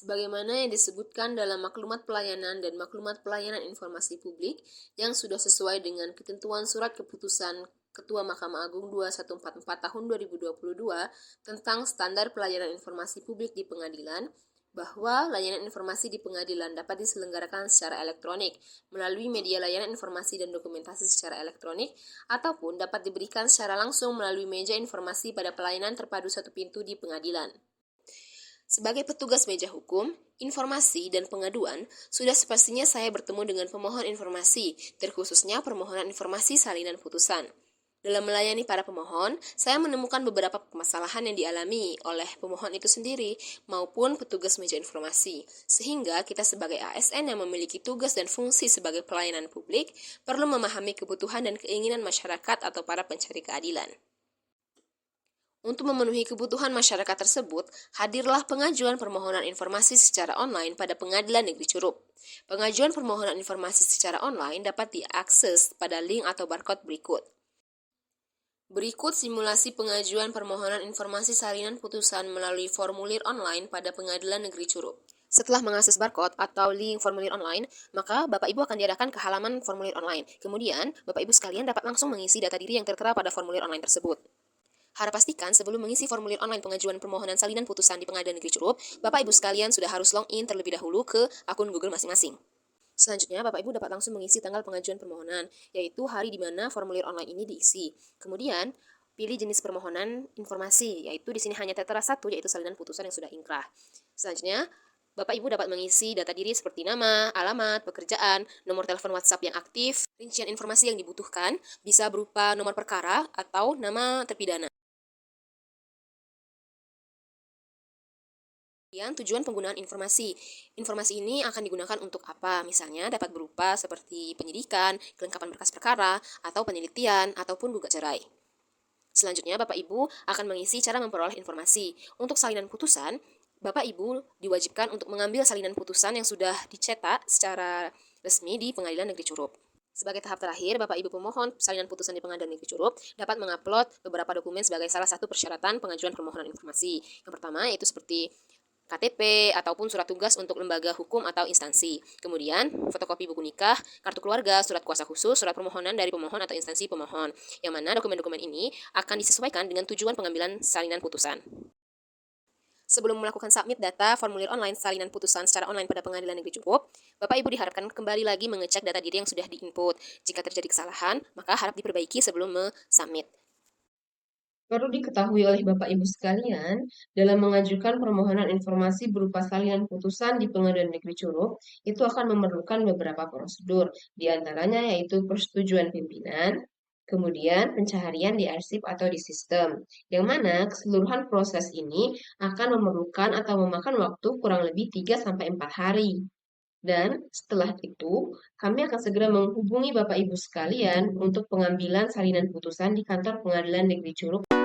sebagaimana yang disebutkan dalam maklumat pelayanan dan maklumat pelayanan informasi publik yang sudah sesuai dengan ketentuan Surat Keputusan Ketua Mahkamah Agung 2144 tahun 2022 tentang standar pelayanan informasi publik di pengadilan, bahwa layanan informasi di pengadilan dapat diselenggarakan secara elektronik melalui media layanan informasi dan dokumentasi secara elektronik ataupun dapat diberikan secara langsung melalui meja informasi pada pelayanan terpadu satu pintu di pengadilan. Sebagai petugas meja hukum, informasi, dan pengaduan, sudah sepastinya saya bertemu dengan pemohon informasi, terkhususnya permohonan informasi salinan putusan. Dalam melayani para pemohon, saya menemukan beberapa permasalahan yang dialami oleh pemohon itu sendiri maupun petugas meja informasi, sehingga kita sebagai ASN yang memiliki tugas dan fungsi sebagai pelayanan publik perlu memahami kebutuhan dan keinginan masyarakat atau para pencari keadilan. Untuk memenuhi kebutuhan masyarakat tersebut, hadirlah pengajuan permohonan informasi secara online pada Pengadilan Negeri Curup. Pengajuan permohonan informasi secara online dapat diakses pada link atau barcode berikut. Berikut simulasi pengajuan permohonan informasi salinan putusan melalui formulir online pada Pengadilan Negeri Curup. Setelah mengakses barcode atau link formulir online, maka Bapak Ibu akan diarahkan ke halaman formulir online. Kemudian, Bapak Ibu sekalian dapat langsung mengisi data diri yang tertera pada formulir online tersebut. Harap pastikan sebelum mengisi formulir online pengajuan permohonan salinan putusan di Pengadilan Negeri Curup, Bapak Ibu sekalian sudah harus login terlebih dahulu ke akun Google masing-masing. Selanjutnya, Bapak Ibu dapat langsung mengisi tanggal pengajuan permohonan, yaitu hari di mana formulir online ini diisi. Kemudian, pilih jenis permohonan informasi, yaitu di sini hanya tertera satu, yaitu salinan putusan yang sudah inkrah. Selanjutnya, Bapak Ibu dapat mengisi data diri seperti nama, alamat, pekerjaan, nomor telepon WhatsApp yang aktif, rincian informasi yang dibutuhkan, bisa berupa nomor perkara atau nama terpidana. Kemudian tujuan penggunaan informasi. Informasi ini akan digunakan untuk apa? Misalnya dapat berupa seperti penyidikan, kelengkapan berkas perkara, atau penelitian, ataupun gugat cerai. Selanjutnya, Bapak Ibu akan mengisi cara memperoleh informasi. Untuk salinan putusan, Bapak Ibu diwajibkan untuk mengambil salinan putusan yang sudah dicetak secara resmi di Pengadilan Negeri Curup. Sebagai tahap terakhir, Bapak Ibu pemohon salinan putusan di Pengadilan Negeri Curup dapat mengupload beberapa dokumen sebagai salah satu persyaratan pengajuan permohonan informasi. Yang pertama yaitu seperti KTP ataupun surat tugas untuk lembaga hukum atau instansi. Kemudian, fotokopi buku nikah, kartu keluarga, surat kuasa khusus, surat permohonan dari pemohon atau instansi pemohon. Yang mana dokumen-dokumen ini akan disesuaikan dengan tujuan pengambilan salinan putusan. Sebelum melakukan submit data formulir online salinan putusan secara online pada Pengadilan Negeri Curup, Bapak Ibu diharapkan kembali lagi mengecek data diri yang sudah diinput. Jika terjadi kesalahan, maka harap diperbaiki sebelum submit. Perlu diketahui oleh Bapak Ibu sekalian, dalam mengajukan permohonan informasi berupa salinan putusan di Pengadilan Negeri Curup, itu akan memerlukan beberapa prosedur, di antaranya yaitu persetujuan pimpinan, kemudian pencaharian di arsip atau di sistem, yang mana keseluruhan proses ini akan memerlukan atau memakan waktu kurang lebih 3-4 hari. Dan setelah itu, kami akan segera menghubungi Bapak Ibu sekalian untuk pengambilan salinan putusan di kantor Pengadilan Negeri Curup.